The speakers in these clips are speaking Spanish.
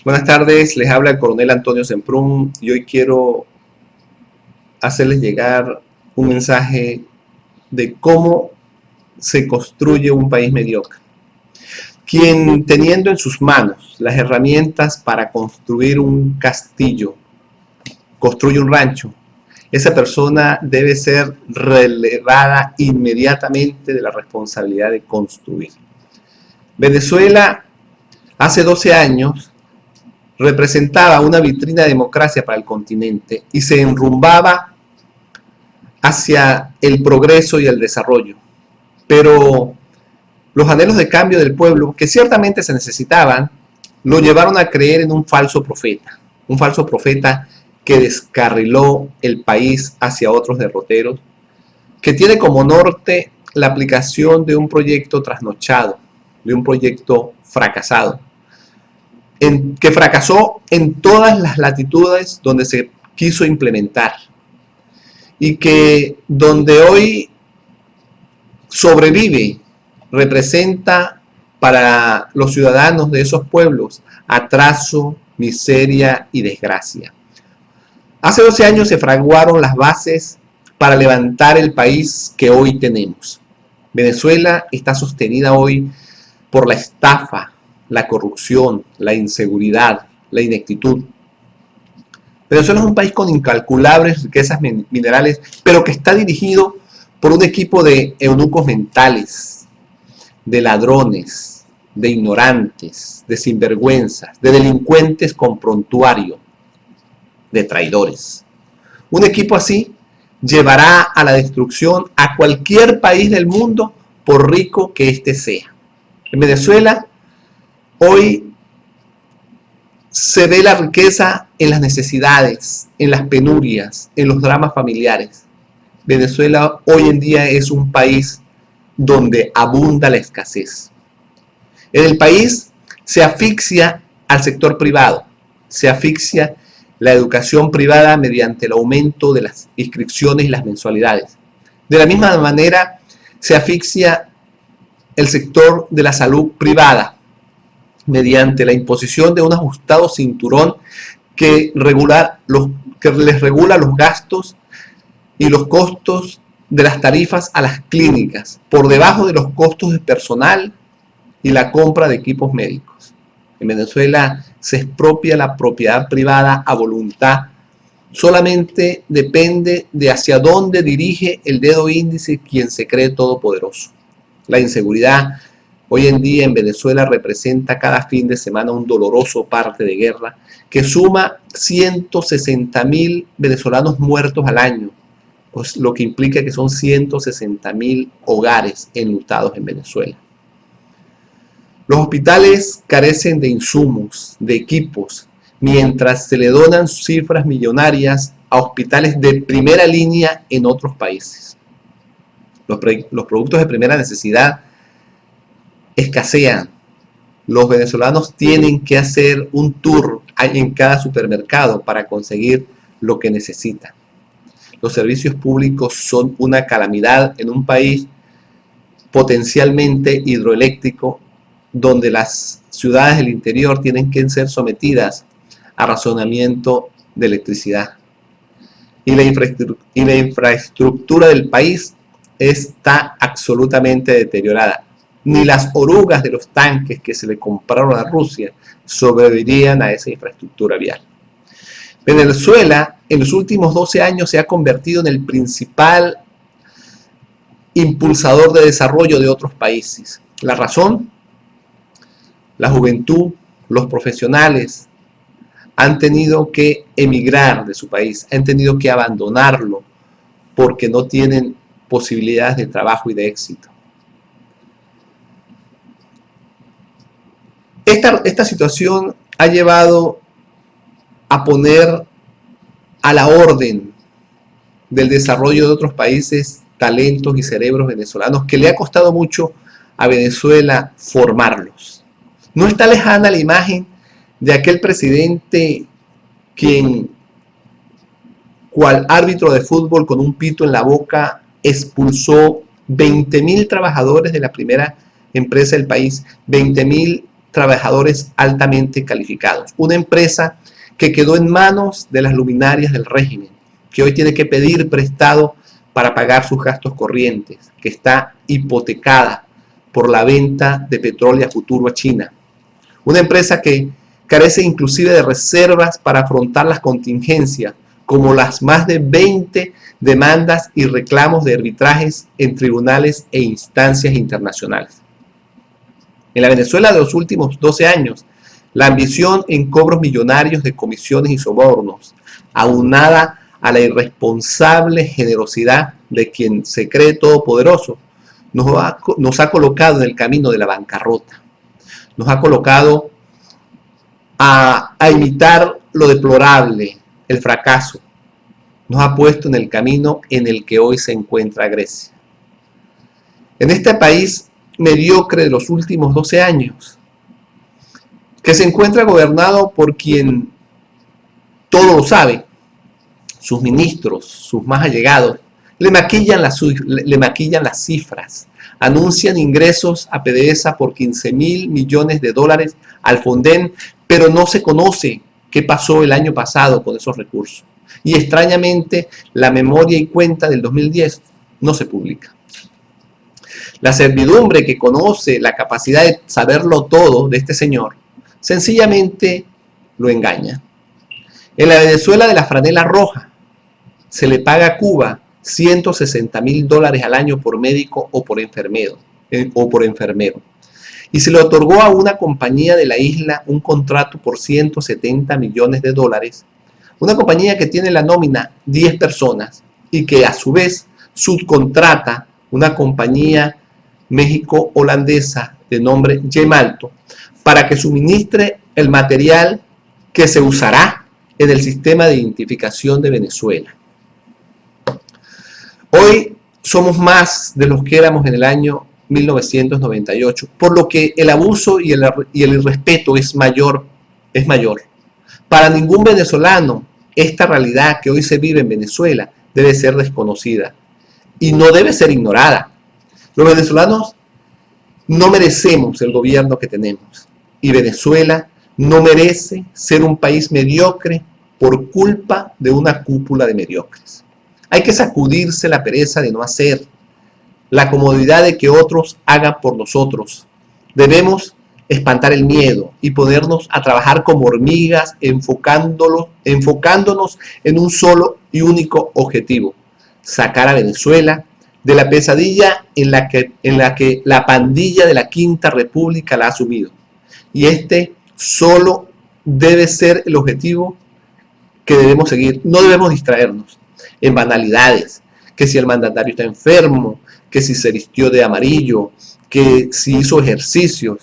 Buenas tardes, les habla el coronel Antonio Semprún y hoy quiero hacerles llegar un mensaje de cómo se construye un país mediocre. Quien teniendo en sus manos las herramientas para construir un castillo, construye un rancho, esa persona debe ser relevada inmediatamente de la responsabilidad de construir. Venezuela hace 12 años representaba una vitrina de democracia para el continente y se enrumbaba hacia el progreso y el desarrollo. Pero los anhelos de cambio del pueblo, que ciertamente se necesitaban, lo llevaron a creer en un falso profeta que descarriló el país hacia otros derroteros, que tiene como norte la aplicación de un proyecto trasnochado, de un proyecto fracasado, que fracasó en todas las latitudes donde se quiso implementar y que donde hoy sobrevive, representa para los ciudadanos de esos pueblos atraso, miseria y desgracia. Hace 12 años se fraguaron las bases para levantar el país que hoy tenemos. Venezuela está sostenida hoy por la estafa, la corrupción, la inseguridad, la ineptitud. Venezuela es un país con incalculables riquezas minerales, pero que está dirigido por un equipo de eunucos mentales, de ladrones, de ignorantes, de sinvergüenzas, de delincuentes con prontuario, de traidores. Un equipo así llevará a la destrucción a cualquier país del mundo, por rico que éste sea. En Venezuela hoy se ve la riqueza en las necesidades, en las penurias, en los dramas familiares. Venezuela hoy en día es un país donde abunda la escasez. En el país se asfixia al sector privado, se asfixia la educación privada mediante el aumento de las inscripciones y las mensualidades. De la misma manera se asfixia el sector de la salud privada mediante la imposición de un ajustado cinturón que les regula los gastos y los costos de las tarifas a las clínicas por debajo de los costos de personal y la compra de equipos médicos. En Venezuela se expropia la propiedad privada a voluntad, solamente depende de hacia dónde dirige el dedo índice quien se cree todopoderoso. La inseguridad hoy en día en Venezuela representa cada fin de semana un doloroso parte de guerra que suma 160.000 venezolanos muertos al año, pues lo que implica que son 160.000 hogares enlutados en Venezuela. Los hospitales carecen de insumos, de equipos, mientras se le donan cifras millonarias a hospitales de primera línea en otros países. Los productos de primera necesidad escasean. Los venezolanos tienen que hacer un tour en cada supermercado para conseguir lo que necesitan. Los servicios públicos son una calamidad en un país potencialmente hidroeléctrico, donde las ciudades del interior tienen que ser sometidas a racionamiento de electricidad. Y la infraestructura del país está absolutamente deteriorada. Ni las orugas de los tanques que se le compraron a Rusia sobrevivirían a esa infraestructura vial. Venezuela en los últimos 12 años se ha convertido en el principal impulsador de desarrollo de otros países. La razón: la juventud, los profesionales han tenido que emigrar de su país, han tenido que abandonarlo porque no tienen posibilidades de trabajo y de éxito. Esta situación ha llevado a poner a la orden del desarrollo de otros países talentos y cerebros venezolanos que le ha costado mucho a Venezuela formarlos. No está lejana la imagen de aquel presidente quien, cual árbitro de fútbol con un pito en la boca, expulsó 20.000 trabajadores de la primera empresa del país, 20.000 trabajadores altamente calificados. Una empresa que quedó en manos de las luminarias del régimen, que hoy tiene que pedir prestado para pagar sus gastos corrientes, que está hipotecada por la venta de petróleo a futuro a China. Una empresa que carece inclusive de reservas para afrontar las contingencias, como las más de 20 demandas y reclamos de arbitrajes en tribunales e instancias internacionales. En la Venezuela de los últimos 12 años, la ambición en cobros millonarios de comisiones y sobornos, aunada a la irresponsable generosidad de quien se cree todopoderoso, nos ha colocado en el camino de la bancarrota. Nos ha colocado a imitar lo deplorable, el fracaso. Nos ha puesto en el camino en el que hoy se encuentra Grecia. En este país mediocre de los últimos 12 años, que se encuentra gobernado por quien todo lo sabe, sus ministros, sus más allegados, le maquillan las cifras, anuncian ingresos a PDVSA por 15.000 millones de dólares al Fonden, pero no se conoce qué pasó el año pasado con esos recursos. Y extrañamente, la memoria y cuenta del 2010 no se publica. La servidumbre que conoce la capacidad de saberlo todo de este señor, sencillamente lo engaña. En la Venezuela de la franela roja, se le paga a Cuba $160.000 al año por médico o por enfermero. Y se le otorgó a una compañía de la isla un contrato por $170 millones, una compañía que tiene la nómina 10 personas y que a su vez subcontrata una compañía México-holandesa de nombre Gemalto para que suministre el material que se usará en el sistema de identificación de Venezuela. Hoy somos más de los que éramos en el año 1998, por lo que el abuso y el irrespeto es mayor. Para ningún venezolano, esta realidad que hoy se vive en Venezuela debe ser desconocida y no debe ser ignorada. Los venezolanos no merecemos el gobierno que tenemos y Venezuela no merece ser un país mediocre por culpa de una cúpula de mediocres. Hay que sacudirse la pereza de no hacer, la comodidad de que otros hagan por nosotros. Debemos espantar el miedo y ponernos a trabajar como hormigas, enfocándonos en un solo y único objetivo: sacar a Venezuela de la pesadilla en la que la pandilla de la Quinta República la ha sumido. Y este solo debe ser el objetivo que debemos seguir. No debemos distraernos en banalidades, que si el mandatario está enfermo, que si se vistió de amarillo, que si hizo ejercicios.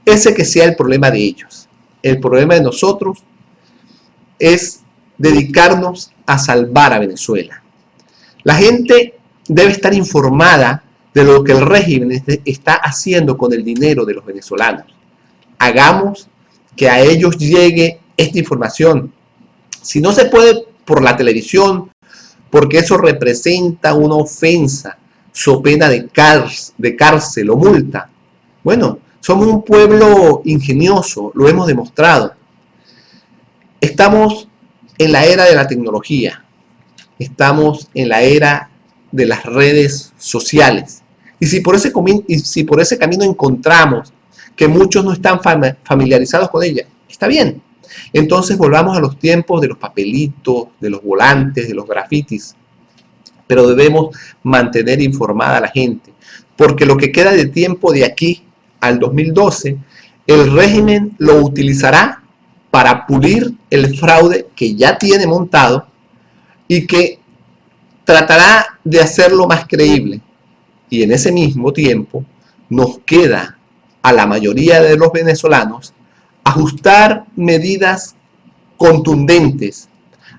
Ese que sea el problema de ellos. El problema de nosotros es dedicarnos a salvar a Venezuela. La gente debe estar informada de lo que el régimen está haciendo con el dinero de los venezolanos. Hagamos que a ellos llegue esta información. Si no se puede por la televisión, porque eso representa una ofensa, so pena de cárcel o multa. Bueno, somos un pueblo ingenioso, lo hemos demostrado. Estamos en la era de la tecnología, estamos en la era de las redes sociales. Y si por ese camino encontramos que muchos no están familiarizados con ella, está bien. Entonces volvamos a los tiempos de los papelitos, de los volantes, de los grafitis. Pero debemos mantener informada a la gente, porque lo que queda de tiempo de aquí al 2012, el régimen lo utilizará para pulir el fraude que ya tiene montado y que tratará de hacerlo más creíble. Y en ese mismo tiempo nos queda a la mayoría de los venezolanos ajustar medidas contundentes,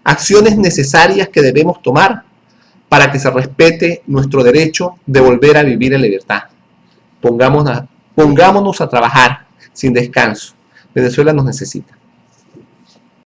acciones necesarias que debemos tomar para que se respete nuestro derecho de volver a vivir en libertad. Pongámonos a trabajar sin descanso. Venezuela nos necesita.